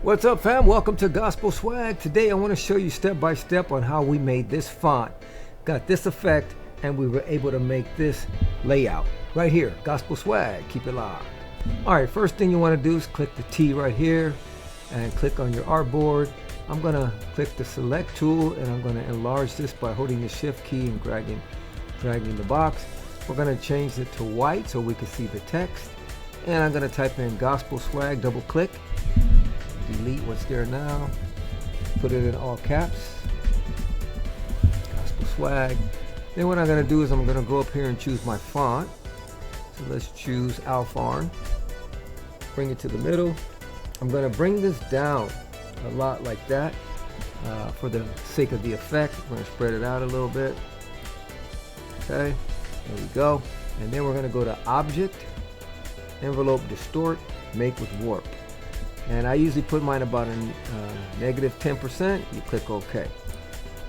What's up, fam? Welcome to Gospel Swag. Today I want to show you step by step on how we made this font. Got this effect and we were able to make this layout right here. Gospel Swag, keep it live. Alright, first thing you want to do is click the T right here and click on your artboard. I'm going to click the select tool and I'm going to enlarge this by holding the shift key and dragging the box. We're going to change it to white so we can see the text. And I'm going to type in Gospel Swag, double click. Delete what's there now, put it in all caps, Gospel Swag. Then what I'm going to do is I'm going to go up here and choose my font. So let's choose Alfarn, bring it to the middle. I'm going to bring this down a lot like that for the sake of the effect. I'm going to spread it out a little bit. Okay, there we go. And then we're going to go to Object, Envelope, Distort, Make with Warp. And I usually put mine about a negative 10%. You click OK.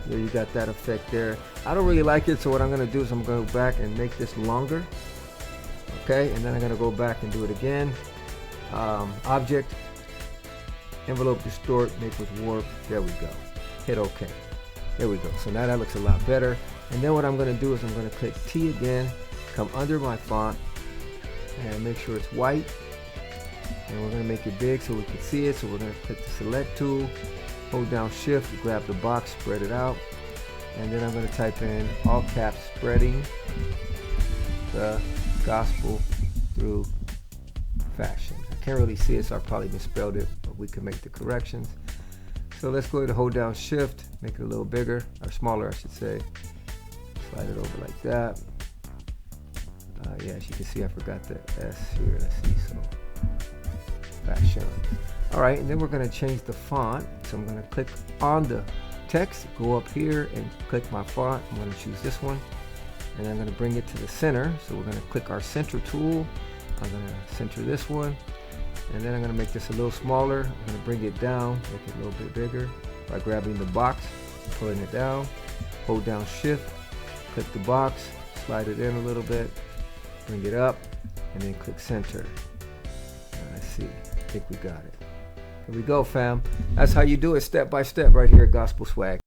There you got that effect there. I don't really like it, so what I'm going to do is I'm going to go back and make this longer. Okay, and then I'm going to go back and do it again. Object, Envelope, Distort, Make with Warp. There we go. Hit OK. There we go. So now that looks a lot better. And then what I'm going to do is I'm going to click T again, come under my font, and make sure it's white. And we're going to make it big so we can see it. So we're going to click the select tool, hold down shift, grab the box, spread it out. And then I'm going to type in all caps, spreading the gospel through fashion. I can't really see it, so I probably misspelled it, but we can make the corrections. So let's go ahead and hold down shift, make it a little bigger, or smaller I should say. Slide it over like that. Yeah, as you can see, I forgot the S here. Let's see. So fashion. Alright, and then we're going to change the font. So I'm going to click on the text, go up here and click my font. I'm going to choose this one and I'm going to bring it to the center. So we're going to click our center tool. I'm going to center this one and then I'm going to make this a little smaller. I'm going to bring it down, make it a little bit bigger by grabbing the box, pulling it down, hold down shift, click the box, slide it in a little bit, bring it up and then click center. Let's see. I think we got it. Here we go, fam. That's how you do it step by step right here at Gospel Swag.